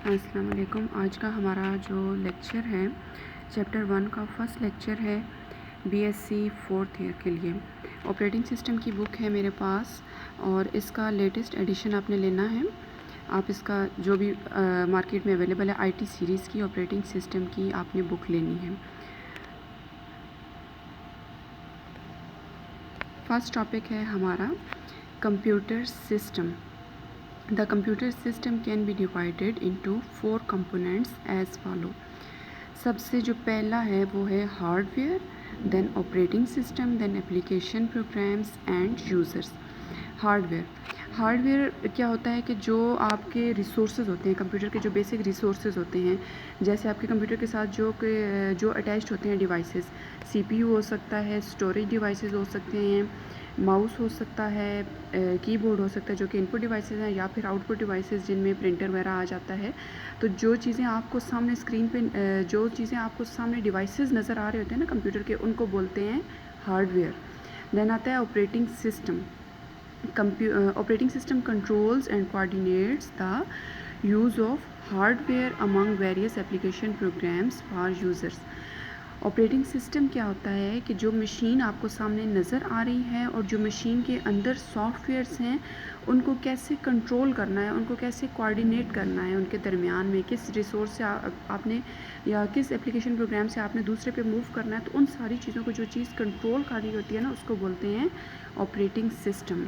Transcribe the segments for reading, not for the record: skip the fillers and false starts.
अस्सलाम वालेकुम। आज का हमारा जो लेक्चर है चैप्टर 1 का फर्स्ट लेक्चर है बीएससी फोर्थ ईयर के लिए। ऑपरेटिंग सिस्टम की बुक है मेरे पास और इसका लेटेस्ट एडिशन आपने लेना है। आप इसका जो भी मार्केट में अवेलेबल है आईटी सीरीज़ की ऑपरेटिंग सिस्टम की आपने बुक लेनी है। फर्स्ट टॉपिक है हमारा computer system. The computer system can be divided into 4 components as follow। सबसे जो पहला है वो है hardware, then operating system, then application programs and users. Hardware क्या होता है कि जो आपके रिसोर्सेज होते हैं, कंप्यूटर के जो बेसिक रिसोर्सेज होते हैं, जैसे आपके कंप्यूटर के साथ जो अटैच्ड होते हैं डिवाइसेस, सीपीयू हो सकता है, स्टोरेज डिवाइसेस हो सकते हैं, माउस हो सकता है, कीबोर्ड हो सकता है जो कि इनपुट डिवाइसेस हैं, या फिर आउटपुट डिवाइसेस जिनमें प्रिंटर वगैरह आ जाता है। तो जो चीज़ें आपको सामने स्क्रीन पे जो चीज़ें आपको सामने डिवाइसेस नज़र आ रहे होते हैं ना कंप्यूटर के, उनको बोलते हैं हार्डवेयर। देन आता है operating system. Operating system controls and coordinates the use of hardware among various application programs for users। Operating system क्या होता है कि जो मशीन आपको सामने नज़र आ रही है और जो मशीन के अंदर सॉफ्टवेयर्स हैं उनको कैसे कंट्रोल करना है, उनको कैसे कोऑर्डिनेट करना है, उनके दरमियान में किस रिसोर्स से आपने या किस एप्लीकेशन प्रोग्राम से आपने दूसरे पे मूव करना है, तो उन सारी चीज़ों को जो चीज़ कंट्रोल कर रही होती है ना उसको बोलते हैं ऑपरेटिंग सिस्टम।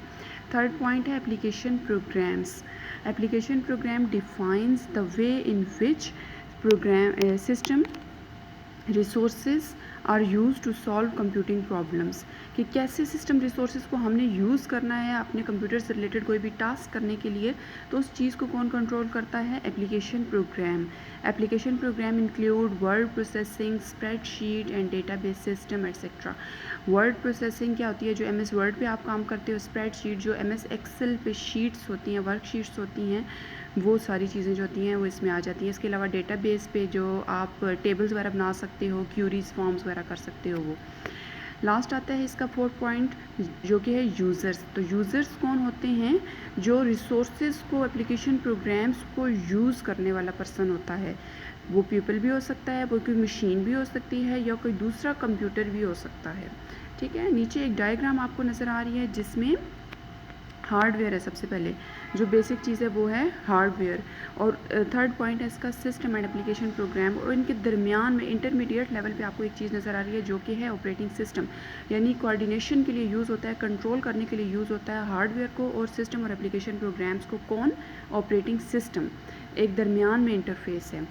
थर्ड पॉइंट है application programs. Application program defines the way in which program system resources are use to solve computing problems, कि कैसे सिस्टम रिसोर्सेज को हमने यूज़ करना है अपने कंप्यूटर से रिलेटेड कोई भी टास्क करने के लिए, तो उस चीज़ को कौन कंट्रोल करता है? Application program. Application program include word processing, spreadsheet and database system etcetera. Word processing क्या होती है? जो एमएस वर्ड पे आप काम करते हो, स्प्रेडशीट जो एमएस एक्सेल पे शीट्स होती हैं, वर्कशीट्स होती हैं, वो सारी चीज़ें जो होती हैं वो इसमें आ जाती हैं। इसके अलावा डेटाबेस पे जो आप टेबल्स वगैरह बना सकते हो, क्यूरीज फॉर्म्स वगैरह कर सकते हो वो। लास्ट आता है इसका फोर्थ पॉइंट जो कि है यूज़र्स। तो यूज़र्स कौन होते हैं? जो रिसोर्सेज को, एप्लीकेशन प्रोग्राम्स को यूज़ करने वाला पर्सन होता है। वो पीपल भी हो सकता है, वो कोई मशीन भी हो सकती है, या कोई दूसरा कंप्यूटर भी हो सकता है। ठीक है, नीचे एक डायग्राम आपको नज़र आ रही है जिसमें हार्डवेयर है। सबसे पहले जो बेसिक चीज़ है वो है हार्डवेयर, और थर्ड पॉइंट है इसका सिस्टम एंड एप्लीकेशन प्रोग्राम, और इनके दरमियान में इंटरमीडिएट लेवल पे आपको एक चीज़ नज़र आ रही है जो कि है ऑपरेटिंग सिस्टम। यानी कोऑर्डिनेशन के लिए यूज़ होता है, कंट्रोल करने के लिए यूज़ होता है हार्डवेयर को और सिस्टम और एप्लीकेशन प्रोग्राम्स को। कौन? Operating system. एक दरमियान में इंटरफेस है।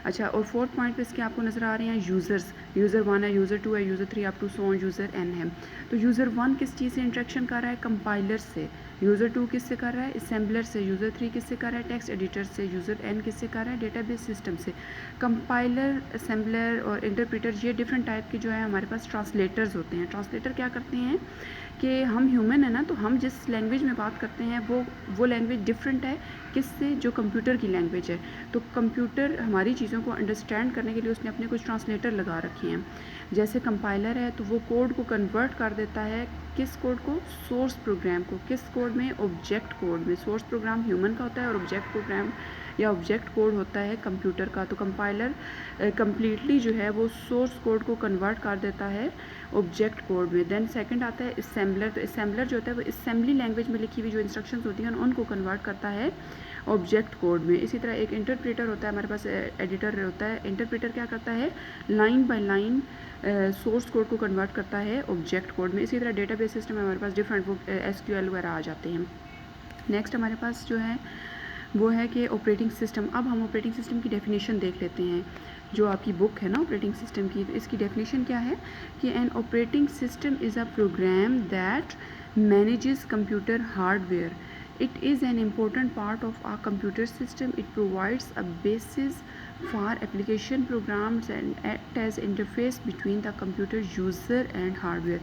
अच्छा, और फोर्थ पॉइंट पे इसके आपको नज़र आ रहे हैं यूज़र्स। यूज़र 1 है, यूज़र 2 है, user 3 up to so user n है। तो यूज़र 1 किस चीज़ से इंटरेक्शन कर रहा है? कंपाइलर से। यूज़र 2 किससे कर रहा है? असेंबलर से। यूज़र 3 किससे कर रहा है? टेक्स्ट एडिटर से। यूज़र n किससे कर रहा है? डेटाबेस सिस्टम से। कंपाइलर, असेंबलर और इंटरप्रेटर ये डिफरेंट टाइप के जो है हमारे पास ट्रांसलेटर्स होते हैं। ट्रांसलेटर क्या करते हैं कि हम ह्यूमन है ना, तो हम जिस लैंग्वेज में बात करते हैं वो लैंग्वेज डिफरेंट है किससे? जो कंप्यूटर की लैंग्वेज है। तो कंप्यूटर हमारी चीज़ों को अंडरस्टैंड करने के लिए उसने अपने कुछ ट्रांसलेटर लगा रखे हैं। जैसे कंपाइलर है तो वो कोड को कन्वर्ट कर देता है, किस कोड को? सोर्स प्रोग्राम को। किस कोड में? ऑब्जेक्ट कोड में। सोर्स प्रोग्राम ह्यूमन का होता है और ऑब्जेक्ट प्रोग्राम या ऑब्जेक्ट कोड होता है कंप्यूटर का। तो कंपाइलर कम्प्लीटली जो है वो सोर्स कोड को कन्वर्ट कर देता है ऑब्जेक्ट कोड में। देन सेकंड आता है असेंबलर। तो असेंबलर जो होता है वो असेंबली लैंग्वेज में लिखी हुई जो इंस्ट्रक्शंस होती हैं उनको कन्वर्ट करता है ऑब्जेक्ट कोड में। इसी तरह एक इंटरप्रेटर होता है हमारे पास, एडिटर होता है। इंटरप्रेटर क्या करता है? Line by line source code को कन्वर्ट करता है ऑब्जेक्ट कोड में। इसी तरह डेटाबेस सिस्टम में हमारे पास डिफरेंट वो SQL वगैरह आ जाते हैं। नेक्स्ट हमारे पास जो है वो है कि ऑपरेटिंग सिस्टम। अब हम ऑपरेटिंग सिस्टम की डेफिनेशन देख लेते हैं। जो आपकी बुक है ना ऑपरेटिंग सिस्टम की, तो इसकी डेफिनेशन क्या है कि an operating system is a program that manages computer hardware. It is an important part of our computer system. It provides a basis for application programs and act as interface between the computer user and hardware.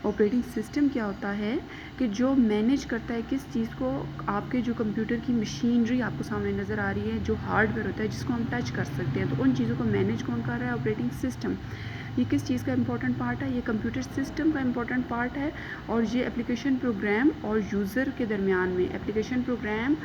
Operating system क्या होता है कि जो manage करता है किस चीज़ को? आपके जो कंप्यूटर की मशीनरी आपको सामने नज़र आ रही है, जो हार्डवेयर होता है जिसको हम टच कर सकते हैं, तो उन चीज़ों को मैनेज कौन कर रहा है? Operating system. ये किस चीज़ का इंपॉर्टेंट पार्ट है? ये कंप्यूटर सिस्टम का इंपॉर्टेंट पार्ट है और ये एप्लीकेशन प्रोग्राम और यूज़र के दरमियान में एप्लीकेशन प्रोग्राम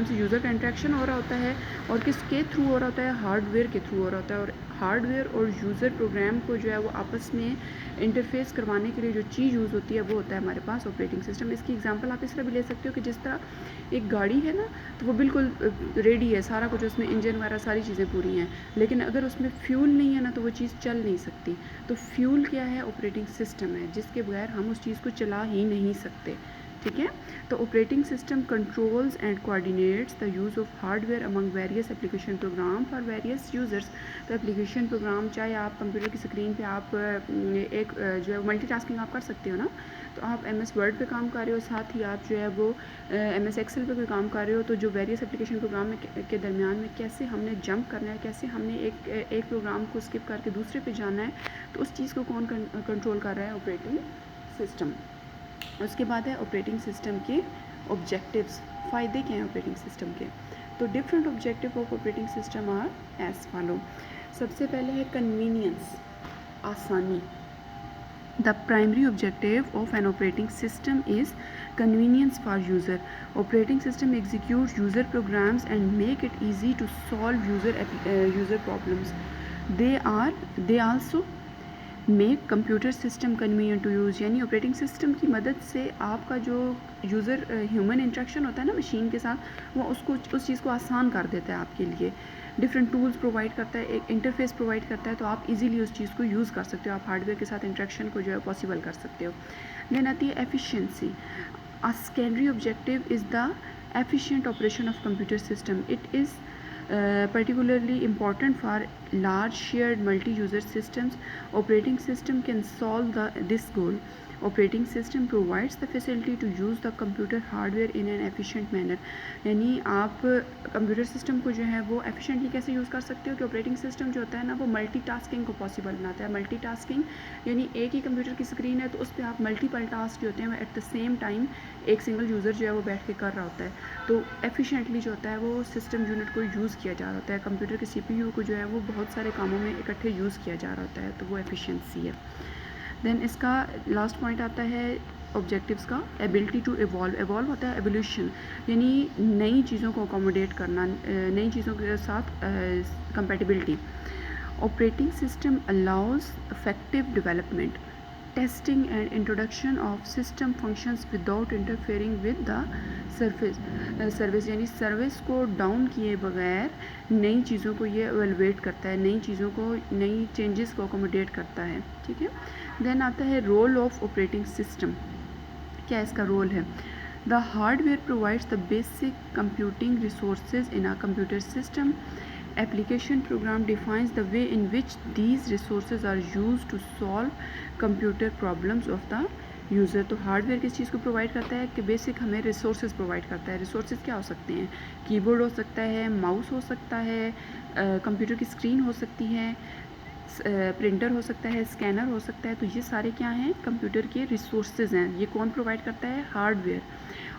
से यूज़र का इंटरेक्शन हो रहा होता है और किसके थ्रू हो रहा होता है? हार्डवेयर के थ्रू हो रहा होता है। और हार्डवेयर और यूज़र प्रोग्राम को जो है वो आपस में इंटरफेस करवाने के लिए जो चीज़ यूज़ होती है वो होता है हमारे पास ऑपरेटिंग सिस्टम। इसकी एग्जांपल आप इस तरह भी ले सकते हो कि जिस तरह एक गाड़ी है ना, तो वो बिल्कुल रेडी है, सारा कुछ उसमें इंजन वगैरह सारी चीज़ें पूरी हैं, लेकिन अगर उसमें फ्यूल नहीं है ना तो वो चीज़ चल नहीं सकती। तो फ्यूल क्या है? ऑपरेटिंग सिस्टम है, जिसके बगैर हम उस चीज़ को चला ही नहीं सकते। ठीक है, तो operating system controls and coordinates the use of hardware among various application program for various users. तो एप्लीकेशन प्रोग्राम, चाहे आप कंप्यूटर की स्क्रीन पे आप एक जो है मल्टीटास्किंग आप कर सकते हो ना, तो आप MS वर्ड पे काम कर रहे हो, साथ ही आप जो है वो MS एक्सेल पे कोई काम कर रहे हो, तो जो वेरियस एप्लीकेशन प्रोग्राम के दरमियान में कैसे हमने जंप करना है, कैसे हमने एक प्रोग्राम को स्किप करके दूसरे पे जाना है, तो उस चीज़ को कौन कंट्रोल कर रहा है? Operating system. उसके बाद है ऑपरेटिंग सिस्टम के ऑब्जेक्टिव्स। फ़ायदे क्या हैं ऑपरेटिंग सिस्टम के? तो different objective of operating system are as follow. सबसे पहले है कन्वीनियंस, आसानी। The primary objective of an operating system is convenience for user. Operating system executes user programs and make it easy to solve user problems. They also make computer system convenient to use, यानी operating system की मदद से आपका जो user human interaction होता है ना machine के साथ, वो उस चीज़ को आसान कर देता है आपके लिए। डिफरेंट टूल्स प्रोवाइड करता है, एक इंटरफेस प्रोवाइड करता है, तो आप इजीली उस चीज़ को यूज़ कर सकते हो, आप हार्डवेयर के साथ इंटरेक्शन को जो है पॉसिबल कर सकते हो। देन आती है efficiency. A secondary objective is the efficient operation of computer system. It is particularly important for large shared multi-user systems. Operating system can solve this goal. Operating system provides the facility to use the computer hardware in an efficient manner. यानी आप computer system को जो है वो efficiently कैसे use कर सकते हो कि ऑपरेटिंग सिस्टम जो होता है ना वो मल्टीटास्किंग को पॉसिबल बनाता है। मल्टीटास्किंग यानी एक ही कंप्यूटर की स्क्रीन है तो उस पर आप मल्टीपल टास्क जो होते हैं वो एट द सेम टाइम एक सिंगल यूज़र जो है वो बैठ के कर रहा होता है, तो एफिशिएंटली जो होता है वो सिस्टम यूनिट को यूज़ किया जा रहा होता है। कंप्यूटर के CPU को जो है वो बहुत सारे कामों में इकट्ठे यूज़ किया जा रहा होता है, तो वो एफिशिएंसी है। देन इसका लास्ट पॉइंट आता है ऑब्जेक्टिव्स का, एबिलिटी टू इवॉल्व। इवॉल्व होता है एवोल्यूशन, यानी नई चीज़ों को अकोमोडेट करना, नई चीज़ों के साथ compatibility. Operating system allows effective development, testing and introduction of system functions without interfering with the service, यानी सर्विस को डाउन किए बगैर नई चीज़ों को ये एवेलुएट करता है, नई चीज़ों को, नई चेंजेस को अकोमोडेट करता है। ठीक है, देन आता है रोल ऑफ ऑपरेटिंग सिस्टम। क्या इसका रोल है? The hardware provides the basic computing resources in a computer system. Application program defines the way in which these resources are used to solve computer problems of the user. तो hardware किस चीज़ को provide करता है कि basic हमें resources provide करता है। Resources क्या हो सकते हैं? कीबोर्ड हो सकता है, माउस हो सकता है, कंप्यूटर की स्क्रीन हो सकती है, प्रिंटर हो सकता है, स्कैनर हो सकता है, तो ये सारे क्या हैं? कंप्यूटर के रिसोर्सेज हैं। ये कौन प्रोवाइड करता है? हार्डवेयर।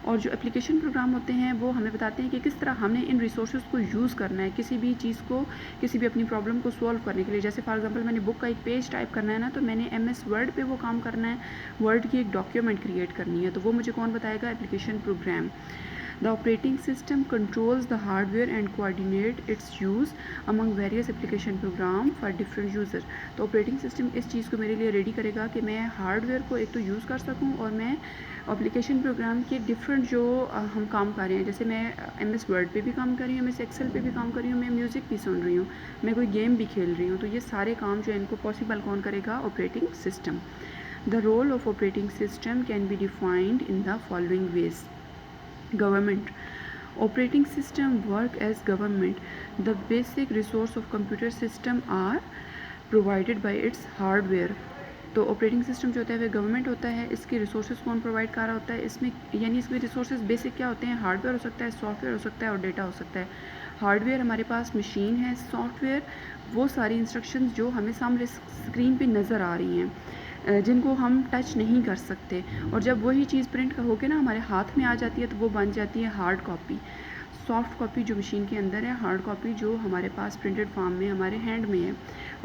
और जो एप्लीकेशन प्रोग्राम होते हैं वो हमें बताते हैं कि किस तरह हमने इन रिसोर्सेज को यूज़ करना है किसी भी चीज़ को, किसी भी अपनी प्रॉब्लम को सॉल्व करने के लिए। जैसे फॉर एग्जांपल मैंने बुक का एक पेज टाइप करना है ना, तो मैंने MS वर्ड पे वो काम करना है, वर्ड की एक डॉक्यूमेंट क्रिएट करनी है, तो वो मुझे कौन बताएगा? Application program. The operating system controls the hardware and coordinate its use among various application program for different user. तो operating system इस चीज़ को मेरे लिए रेडी करेगा कि मैं हार्डवेयर को एक तो यूज़ कर सकूं और मैं एप्लीकेशन प्रोग्राम के डिफरेंट जो हम काम कर रहे हैं, जैसे मैं MS वर्ड पे भी काम कर रही हूँ, MS एक्सेल पे भी काम कर रही हूँ, मैं म्यूज़िक भी सुन रही हूँ, मैं कोई गेम भी खेल रही हूँ, तो ये सारे काम जो है इनको पॉसिबल कौन करेगा? Operating system. The role of operating system can be defined in the following ways. Government. Operating system work as government. The basic resource of computer system are provided by its hardware. तो operating system जो होता है वह government होता है, इसके resources कौन provide कर रहा होता है? इसमें यानी इसमें रिसोर्सेज बेसिक क्या होते हैं? हार्डवेयर हो सकता है, सॉफ्टवेयर हो सकता है और डेटा हो सकता है। हार्डवेयर हमारे पास मशीन है, सॉफ्टवेयर वो सारी इंस्ट्रक्शंस जो हमें सामने स्क्रीन पे नज़र आ रही हैं, जिनको हम टच नहीं कर सकते, और जब वही चीज़ प्रिंट होकर ना हमारे हाथ में आ जाती है तो वो बन जाती है हार्ड कॉपी। सॉफ्ट कॉपी जो मशीन के अंदर है, हार्ड कॉपी जो हमारे पास प्रिंटेड फॉर्म में हमारे हैंड में है,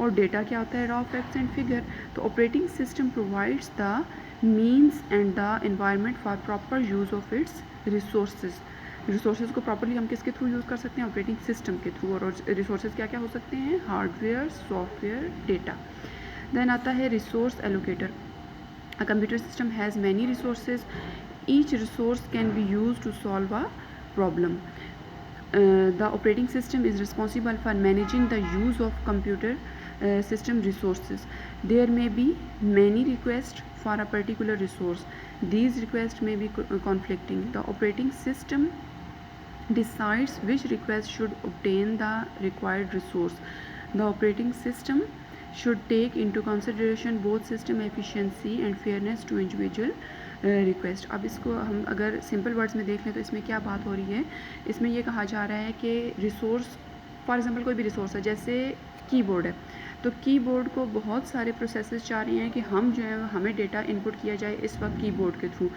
और डेटा क्या होता है, रॉ फैक्ट्स एंड फिगर। तो operating system provides the means and the environment for proper use of its resources को प्रॉपरली हम किसके थ्रू यूज़ कर सकते हैं, ऑपरेटिंग सिस्टम के थ्रू। और रिसोर्सेज क्या क्या हो सकते हैं, हार्डवेयर, सॉफ्टवेयर, डेटा। देन आता है resource allocator. A computer system has many resources, each resource can be use to solve a problem. The operating system is responsible for managing the use of computer system resources. There may be many requests for a particular resource. These requests may be conflicting. The operating system decides which request should obtain the required resource. The operating system should take into consideration both system efficiency and fairness to individual request. अब इसको हम अगर simple words में देख लें तो इसमें क्या बात हो रही है, इसमें ये कहा जा रहा है कि रिसोर्स, फॉर एग्जांपल कोई भी रिसोर्स है, जैसे कीबोर्ड है, तो कीबोर्ड को बहुत सारे प्रोसेसेस चाह रही हैं कि हम जो है हमें डेटा इनपुट किया जाए इस वक्त कीबोर्ड के थ्रू।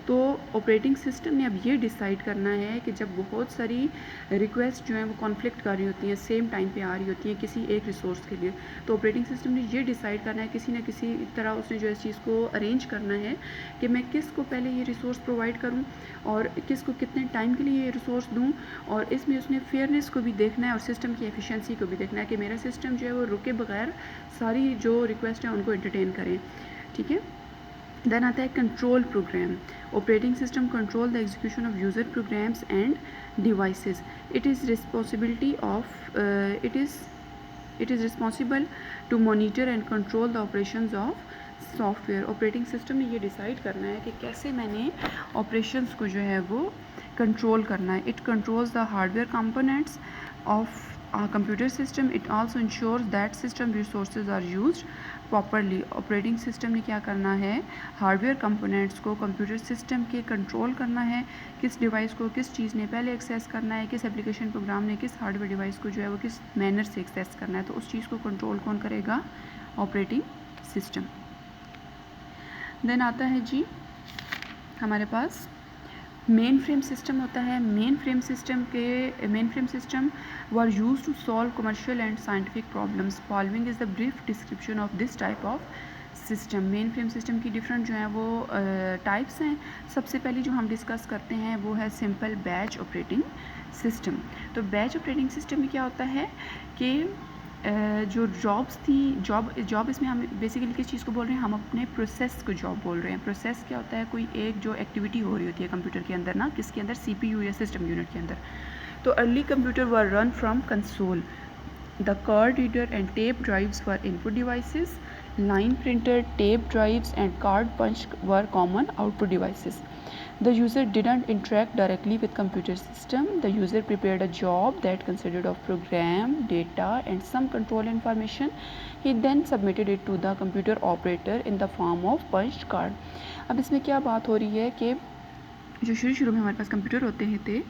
तो ऑपरेटिंग सिस्टम ने अब ये डिसाइड करना है कि जब बहुत सारी रिक्वेस्ट जो हैं वो कॉन्फ्लिक्ट कर रही होती हैं, सेम टाइम पे आ रही होती हैं किसी एक रिसोर्स के लिए, तो ऑपरेटिंग सिस्टम ने ये डिसाइड करना है, किसी न किसी तरह उसने जो इस चीज़ को अरेंज करना है कि मैं किस को पहले ये रिसोर्स प्रोवाइड करूँ और किस को कितने टाइम के लिए ये रिसोर्स दूँ। और इसमें उसने फेयरनेस को भी देखना है और सिस्टम की एफिशिएंसी को भी देखना है कि मेरा सिस्टम जो है वो रुके बगैर सारी जो रिक्वेस्ट हैं उनको एंटरटेन करें। ठीक है। देन आता है control program. Operating system control the execution of user programs and devices. It is responsibility of it is responsible to monitor and control the operations of software. Operating system ने ये decide करना है कि कैसे मैंने operations को जो है वो कंट्रोल करना है। It controls the hardware components of computer system. It also ensures that system resources are used properly. Operating system ने क्या करना है, हार्डवेयर कंपोनेंट्स को कंप्यूटर सिस्टम के कंट्रोल करना है, किस डिवाइस को किस चीज़ ने पहले एक्सेस करना है, किस एप्लीकेशन प्रोग्राम ने किस हार्डवेयर डिवाइस को जो है वो किस मैनर से एक्सेस करना है, तो उस चीज़ को कंट्रोल कौन करेगा, ऑपरेटिंग सिस्टम। देन आता है जी हमारे पास मेन फ्रेम सिस्टम होता है। Mainframe system were use to solve commercial and scientific problems. Following is the brief description of this type of system. Mainframe system की different जो है वो types हैं। सबसे पहले जो हम डिस्कस करते हैं वो है सिंपल बैच ऑपरेटिंग सिस्टम। तो बैच ऑपरेटिंग सिस्टम में क्या होता है कि जो जॉब्स थी, जॉब इसमें हम बेसिकली किस चीज़ को बोल रहे हैं, हम अपने प्रोसेस को जॉब बोल रहे हैं। प्रोसेस क्या होता है, कोई एक जो एक्टिविटी हो रही होती है कंप्यूटर के अंदर ना, किसके अंदर, CPU या सिस्टम यूनिट के अंदर। तो early computer were run from console. The card reader and tape drives were input devices. Line printer, tape drives and card punch were common output devices. The user didn't interact directly with computer system. The user prepared a job that consisted of program, data and some control information. He then submitted it to the computer operator in the form of punched card. अब इसमें क्या बात हो रही है कि जो शुरू में हमारे पास कंप्यूटर होते थे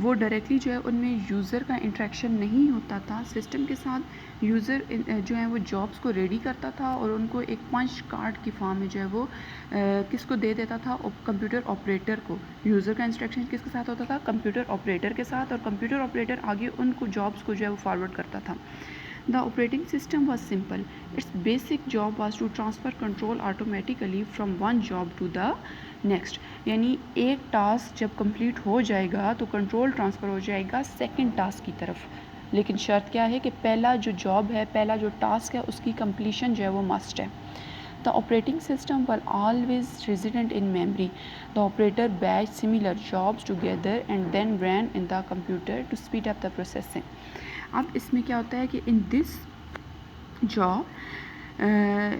वो डायरेक्टली जो है उनमें यूज़र का इंटरेक्शन नहीं होता था सिस्टम के साथ। यूज़र जो है वो जॉब्स को रेडी करता था और उनको एक पंच कार्ड की फॉर्म में जो है वो किसको दे देता था, कंप्यूटर ऑपरेटर को। यूज़र का इंस्ट्रक्शन किसके साथ होता था, कंप्यूटर ऑपरेटर के साथ, और कंप्यूटर ऑपरेटर आगे उनको जॉब्स को जो है वो फॉरवर्ड करता था। The operating system was simple. Its basic job was to transfer control automatically from one job to the next. यानी एक टास्क जब कंप्लीट हो जाएगा तो कंट्रोल ट्रांसफ़र हो जाएगा सेकंड टास्क की तरफ। लेकिन शर्त क्या है कि पहला जो जॉब है, पहला जो टास्क है, उसकी कंप्लीशन जो है वो मस्ट है। The operating system were always resident in memory. The operator batched similar jobs together and then ran in the computer to speed up the processing. अब इसमें क्या होता है कि in this job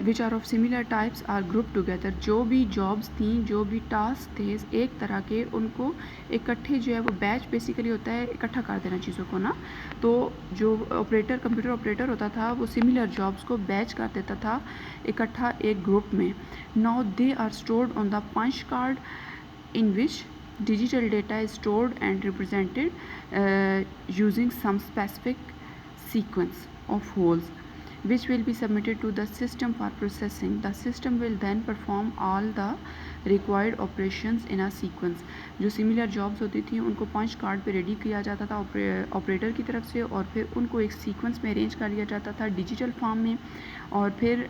which are of similar types are group together. जो भी jobs थी, जो भी टास्क थे एक तरह के, उनको इकट्ठे जो है वो बैच बेसिकली होता है इकट्ठा कर देना चीज़ों को ना। तो जो ऑपरेटर, कंप्यूटर ऑपरेटर होता था वो सिमिलर जॉब्स को बैच कर देता था इकट्ठा एक ग्रुप में। Now they are stored on the punch card in which digital data is stored and represented using some specific sequence of holes. which will be submitted to the system for processing. The system will then perform all the required operations in a sequence. जो similar jobs होती थी उनको punch card पे ready किया जाता था operator की तरफ से, और फिर उनको एक सीक्वेंस में अरेंज कर लिया जाता था डिजिटल फॉर्म में। और फिर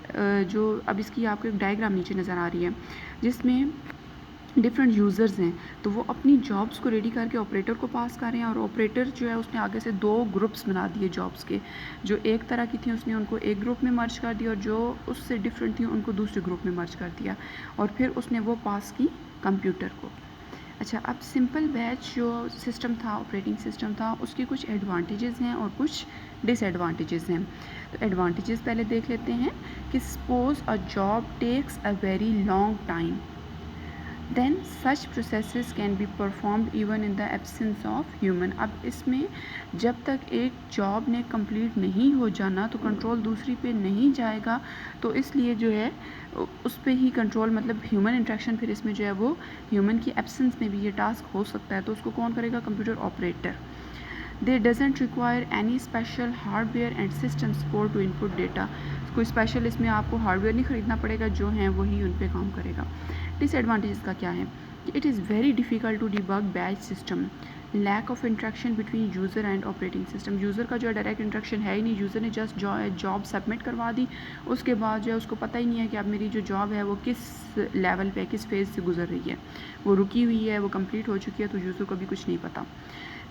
जो अब इसकी आपको एक डायग्राम नीचे नज़र आ रही है जिसमें डिफरेंट यूज़र्स हैं, तो वो अपनी जॉब्स को रेडी करके ऑपरेटर को पास कर रहे हैं, और ऑपरेटर जो है उसने आगे से 2 ग्रुप्स बना दिए जॉब्स के। जो एक तरह की थी उसने उनको एक ग्रुप में मर्ज कर दिया, और जो उससे डिफरेंट थी उनको दूसरे ग्रुप में मर्ज कर दिया, और फिर उसने वो पास की कंप्यूटर को। अच्छा, अब सिंपल बैच जो सिस्टम था, ऑपरेटिंग सिस्टम था, उसके कुछ एडवांटेजेस हैं और कुछ डिसएडवांटेजेस हैं। तो एडवांटेजेस पहले देख लेते हैं कि suppose a job takes a very long time, then such processes can be performed even in the absence of human. अब इसमें जब तक एक जॉब ने कंप्लीट नहीं हो जाना तो कंट्रोल दूसरी पे नहीं जाएगा, तो इसलिए जो है उस पर ही कंट्रोल, मतलब ह्यूमन इंट्रैक्शन फिर इसमें जो है वो ह्यूमन की एब्सेंस में भी ये टास्क हो सकता है। तो उसको कौन करेगा? Computer operator. They doesn't require any special hardware and system support to input data. कोई स्पेशल इसमें आपको हार्डवेयर नहीं ख़रीदना पड़ेगा, जो हैं वही उन पर काम करेगा। डिसएडवांटेजेस का क्या है कि it is very difficult to debug batch system, lack of interaction between user and operating system. User का जो है डायरेक्ट इंट्रैक्शन है ही नहीं, यूज़र ने जस्ट जॉब सबमिट करवा दी, उसके बाद जो है उसको पता ही नहीं है कि अब मेरी जो जॉब है वो किस लेवल पे, किस फेज़ से गुजर रही है, वो रुकी हुई है, वो कंप्लीट हो चुकी है, तो यूज़र को भी कुछ नहीं पता।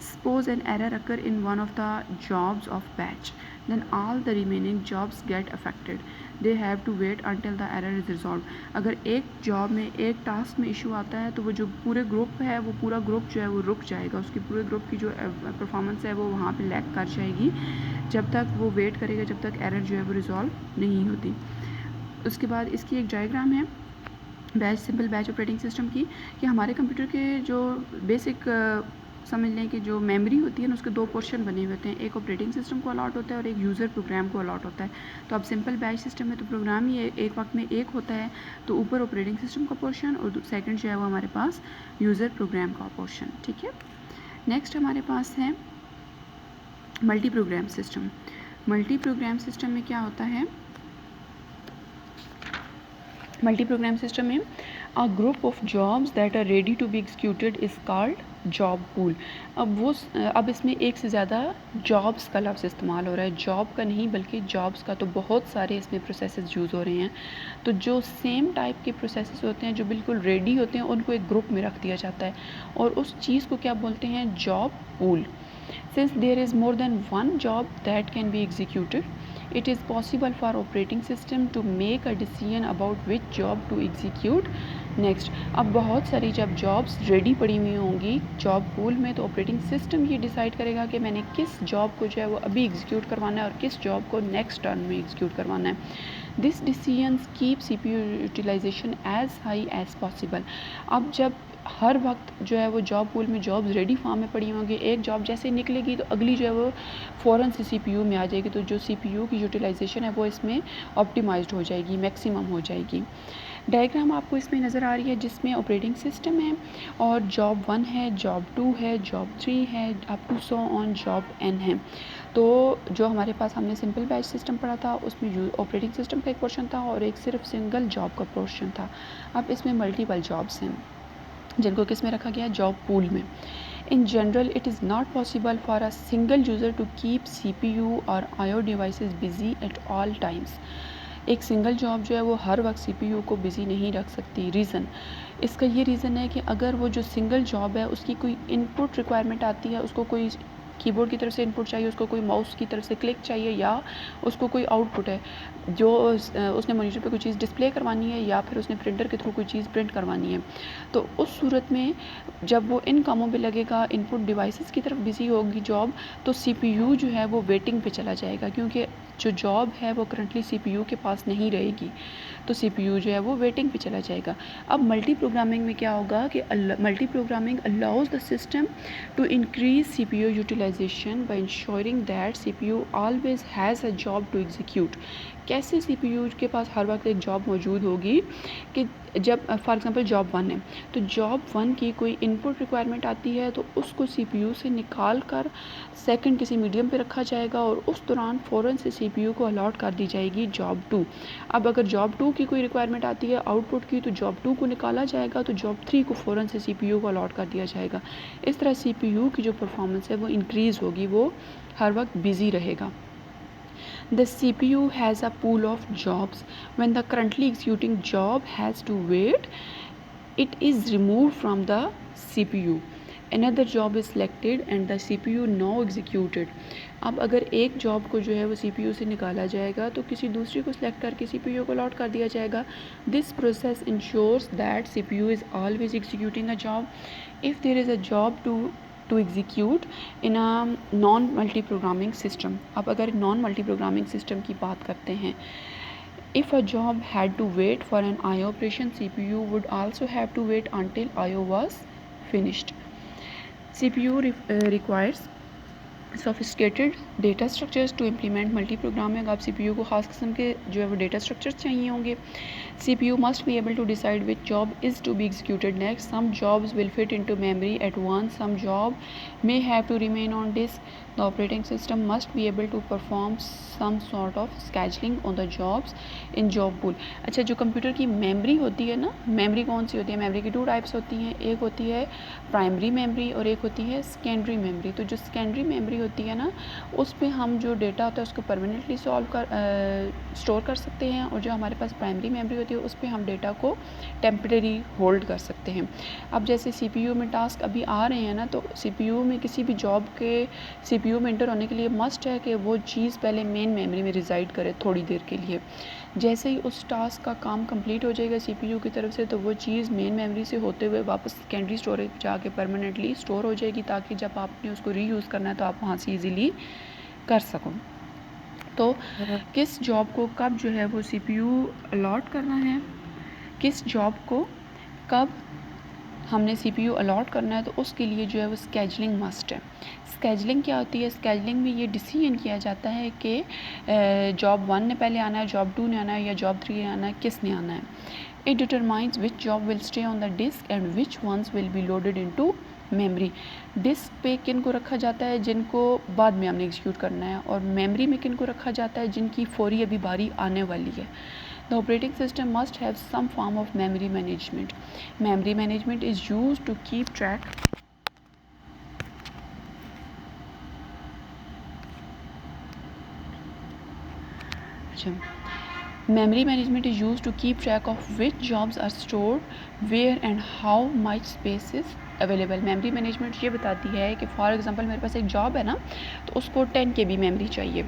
Suppose an error occur in one of the jobs of batch, then all the remaining jobs get affected. They have to wait until the error is resolved. अगर एक जॉब में, एक टास्क में इशू आता है तो वो जो पूरे ग्रुप है, वो पूरा ग्रुप जो है वो रुक जाएगा, उसकी पूरे ग्रुप की जो परफॉर्मेंस है वो वहाँ पे लैग कर जाएगी, जब तक वो वेट करेगा जब तक एरर जो है वो रिजॉल्व नहीं होती। उसके बाद इसकी एक डायग्राम है batch, simple batch operating system की, कि हमारे कंप्यूटर के जो बेसिक समझ लें कि जो मेमोरी होती है ना, उसके 2 पोर्शन बने हुए होते हैं, एक ऑपरेटिंग सिस्टम को अलॉट होता है और एक यूज़र प्रोग्राम को अलॉट होता है। तो अब सिंपल बैच सिस्टम में तो प्रोग्राम ही एक वक्त में एक होता है, तो ऊपर ऑपरेटिंग सिस्टम का पोर्शन और सेकंड जो है वो हमारे पास यूज़र प्रोग्राम का पोर्शन। ठीक है, नेक्स्ट हमारे पास है multi program system. Multi program system में क्या होता है? मल्टी प्रोग्राम सिस्टम में a group of jobs that are ready to be executed is called job pool. अब इसमें एक से ज़्यादा जॉब्स का लफ्ज़ इस्तेमाल हो रहा है, जॉब का नहीं बल्कि जॉब्स का। तो बहुत सारे इसमें प्रोसेसेस यूज़ हो रहे हैं। तो जो सेम टाइप के प्रोसेसेस होते हैं, जो बिल्कुल रेडी होते हैं, उनको एक ग्रुप में रख दिया जाता है, और उस चीज़ को क्या बोलते हैं? Job pool. Since there is more than one job that can be executed, it is possible for operating system to make a decision about which job to execute next. अब बहुत सारी जब जॉब्स रेडी पड़ी हुई होंगी job pool में, तो operating system ये डिसाइड करेगा कि मैंने किस जॉब को जो है वो अभी एग्जीक्यूट करवाना है और किस जॉब को नेक्स्ट टर्न में एग्जीक्यूट करवाना है। This decisions keep CPU utilisation as high as possible. अब जब हर वक्त जो है वो जॉब पूल में जॉब्स रेडी फॉर्म में पड़ी होंगी, एक जॉब जैसे निकलेगी तो अगली जो है वो फ़ौरन से CPU में आ जाएगी, तो जो CPU की यूटिलाइजेशन है वो इसमें ऑप्टिमाइज्ड हो जाएगी, मैक्सिमम हो जाएगी। डायग्राम आपको इसमें नज़र आ रही है जिसमें ऑपरेटिंग सिस्टम है और जॉब 1 है, जॉब 2 है, जॉब 3 है, up to so on job n है। तो जो हमारे पास हमने सिंपल बैच सिस्टम पढ़ा था उसमें ऑपरेटिंग सिस्टम का एक पोर्शन था और एक सिर्फ सिंगल जॉब का पोर्शन था। अब इसमें मल्टीपल जॉब्स हैं जिनको किस में रखा गया है? जॉब पूल में। In general it is not possible for a single user to keep CPU और IO devices busy at all times. एक सिंगल जॉब जो है वो हर वक्त CPU को बिज़ी नहीं रख सकती। रीज़न, इसका ये रीज़न है कि अगर वो जो सिंगल जॉब है उसकी कोई इनपुट रिक्वायरमेंट आती है, उसको कोई कीबोर्ड की तरफ से इनपुट चाहिए, उसको कोई माउस की तरफ से क्लिक चाहिए, या उसको कोई आउटपुट है जो उसने मॉनिटर पे कोई चीज़ डिस्प्ले करवानी है या फिर उसने प्रिंटर के थ्रू कोई चीज़ प्रिंट करवानी है, तो उस सूरत में जब वो इन कामों पे लगेगा, इनपुट डिवाइसेस की तरफ बिजी होगी जॉब, तो CPU जो है वो वेटिंग पे चला जाएगा, क्योंकि जो जॉब है वो करंटली CPU के पास नहीं रहेगी, तो CPU जो है वो वेटिंग पे चला जाएगा। अब मल्टी प्रोग्रामिंग में क्या होगा कि multi programming allows the system to increase CPU utilisation by ensuring that CPU always has a job to execute. कैसे CPU के पास हर वक्त एक जॉब मौजूद होगी कि जब फॉर एग्ज़ाम्पल जॉब 1 है, तो जॉब 1 की कोई इनपुट रिक्वायरमेंट आती है तो उसको सीपीयू से निकाल कर सेकंड किसी मीडियम पे रखा जाएगा और उस दौरान फ़ौरन से सीपीयू को अलॉट कर दी जाएगी जॉब 2। अब अगर जॉब 2 की कोई रिक्वायरमेंट आती है आउटपुट की, तो जॉब 2 को निकाला जाएगा, तो जॉब 3 को फ़ौरन से सीपीयू को अलॉट कर दिया जाएगा। इस तरह सीपीयू की जो परफॉर्मेंस है वो इंक्रीज़ होगी, वो हर वक्त बिज़ी रहेगा। The CPU has a pool of jobs. When the currently executing job has to wait, it is removed from the CPU. Another job is selected and the CPU now executed. अब अगर एक job को जो है वो CPU से निकाला जाएगा तो किसी दूसरी को सिलेक्ट करके CPU को अलॉट कर दिया जाएगा. This process ensures that CPU is always executing a job. If there is a job to execute in a non multi programming system. अब अगर non multi programming system की बात करते हैं, if a job had to wait for an IO operation, CPU would also have to wait until IO was finished. CPU requires sophisticated data structures to implement multi programming. आप CPU को ख़ास किस्म के जो है वो डेटा स्ट्रक्चर्स चाहिए होंगे. CPU must be able to decide which job is to be executed next. Some jobs will fit into memory at once. Some job may have to remain on disk. The operating system must be able to perform some sort of scheduling on the jobs in job pool. अच्छा, जो computer की memory होती है ना, memory कौन सी होती है? Memory की 2 टाइप्स होती हैं. एक होती है प्राइमरी मेमोरी और एक होती है सेकेंडरी मेमोरी. तो जो सेकेंडरी मेमोरी होती है ना, उस पे हम जो डेटा होता है उसको परमानेंटली स्टोर कर सकते हैं, और जो हमारे पास प्राइमरी मेमोरी होती है उस पे हम डेटा को टेम्परेरी होल्ड कर सकते हैं. अब जैसे CPU में टास्क अभी आ रहे हैं ना, तो CPU में किसी भी जॉब के CPU में इंटर होने के लिए मस्ट है कि वो चीज़ पहले मेन मेमोरी में रिज़ाइड करे थोड़ी देर के लिए. जैसे ही उस टास्क का काम कंप्लीट हो जाएगा CPU की तरफ से, तो वो चीज़ मेन मेमोरी से होते हुए वापस सेकेंडरी स्टोरेज जाके परमानेंटली स्टोर हो जाएगी, ताकि जब आपने उसको रीयूज़ करना है तो आप वहाँ से ईज़िली कर सको. तो किस जॉब को कब जो है वो CPU अलॉट करना है, किस जॉब को कब हमने CPU अलॉट करना है, तो उसके लिए जो है वो स्केजलिंग मस्ट है. स्केजलिंग क्या होती है? स्केजलिंग में ये डिसीजन किया जाता है कि जॉब 1 ने पहले आना है, जॉब 2 ने आना है या जॉब 3 ने आना है, किसने आना है. It determines which job will stay on the disk and which ones will be loaded into memory. Disk पे किन को रखा जाता है? जिनको बाद में हमने एग्जीक्यूट करना है. और मेमोरी में किन को रखा जाता है? जिनकी फौरी अभी बारी आने वाली है. The operating system must have some form of memory management. Memory management is used to keep track Memory management is used to keep track of which jobs are stored, where and how much space is available. Memory management ये बताती है कि for example मेरे पास एक job है ना, तो उसको 10 KB मेमोरी चाहिए.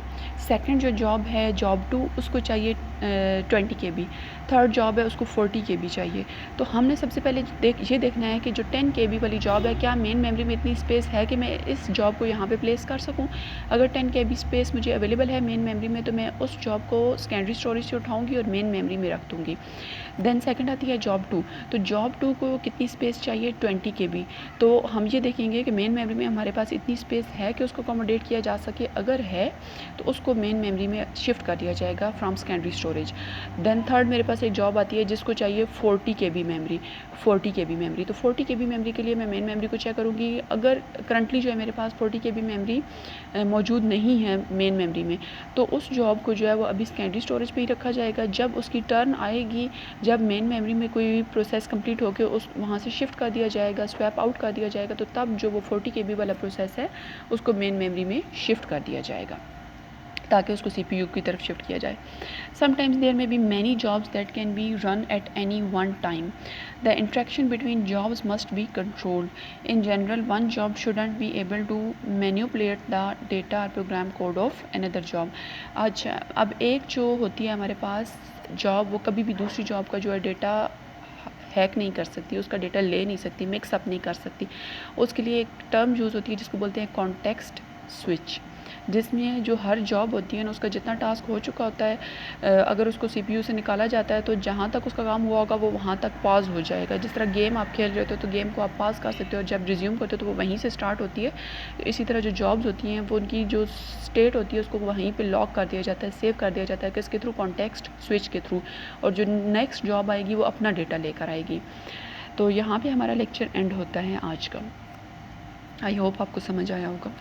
सेकंड जो जॉब है जॉब 2, उसको चाहिए 20 KB. थर्ड जॉब है उसको 40 KB चाहिए. तो हमने सबसे पहले ये देखना है कि जो 10 KB वाली जॉब है, क्या मेन मेमोरी में इतनी स्पेस है कि मैं इस जॉब को यहाँ पे प्लेस कर सकूँ. अगर 10 KB स्पेस मुझे अवेलेबल है मेन मेमोरी में, तो मैं उस जॉब को सेकेंडरी स्टोरेज से उठाऊँगी और मेन मेमोरी में रख दूँगी. देन सेकंड आती है जॉब 2. तो जॉब 2 को कितनी स्पेस चाहिए? 20 KB. तो हम ये देखेंगे कि मेन मेमोरी में हमारे पास इतनी स्पेस है कि उसको अकोमोडेट किया जा सके. अगर है तो उसको मेन मेमोरी में शिफ्ट कर दिया जाएगा from secondary storage. Then third मेरे पास एक जॉब आती है जिसको चाहिए 40 KB मेमोरी. 40 KB मेमोरी, तो 40 KB मेमोरी के लिए मैं मेन मेमोरी को चेक करूँगी. अगर करंटली जो है मेरे पास 40 KB मेमोरी मौजूद नहीं है मेन मेमोरी में, तो उस जॉब को जो है वो अभी सेकेंडरी स्टोरेज पे ही रखा जाएगा. जब उसकी टर्न आएगी, जब मेन मेमोरी में कोई प्रोसेस कंप्लीट होकर उस वहाँ से शिफ्ट कर दिया जाएगा, स्वैप आउट कर दिया जाएगा, तो तब जो वो 40 KB वाला प्रोसेस है उसको मेन मेमोरी में शिफ्ट कर दिया जाएगा ताकि उसको CPU की तरफ शिफ्ट किया जाए. Sometimes there may be many jobs that can be run at any one time. The interaction between jobs must be controlled. In general, one job shouldn't be able to manipulate the data or program code of another job. अच्छा, अब एक जो होती है हमारे पास job, वो कभी भी दूसरी जॉब का जो है डेटा हैक नहीं कर सकती, उसका डेटा ले नहीं सकती, मिक्स अप नहीं कर सकती. उसके लिए एक टर्म यूज़ होती है जिसको बोलते हैं कॉन्टेक्स्ट स्विच. जिसमें जो हर जॉब होती है ना उसका जितना टास्क हो चुका होता है, अगर उसको सीपीयू से निकाला जाता है तो जहाँ तक उसका काम हुआ होगा वो वहाँ तक पॉज हो जाएगा। जिस तरह गेम आप खेल रहे होते हो तो गेम को आप पॉज कर सकते हो, जब रिज्यूम करते हो तो वो वहीं से स्टार्ट होती है। इसी तरह जो जॉब्स होती हैं वो उनकी जो स्टेट होती है उसको वहीं पे लॉक कर दिया जाता है, सेव कर दिया जाता है किसके थ्रू, कॉन्टेक्स्ट स्विच के थ्रू, और जो नेक्स्ट जॉब आएगी वो अपना डेटा लेकर आएगी। तो यहाँ पे हमारा लेक्चर एंड होता है आज का। आई होप आपको समझ आया होगा।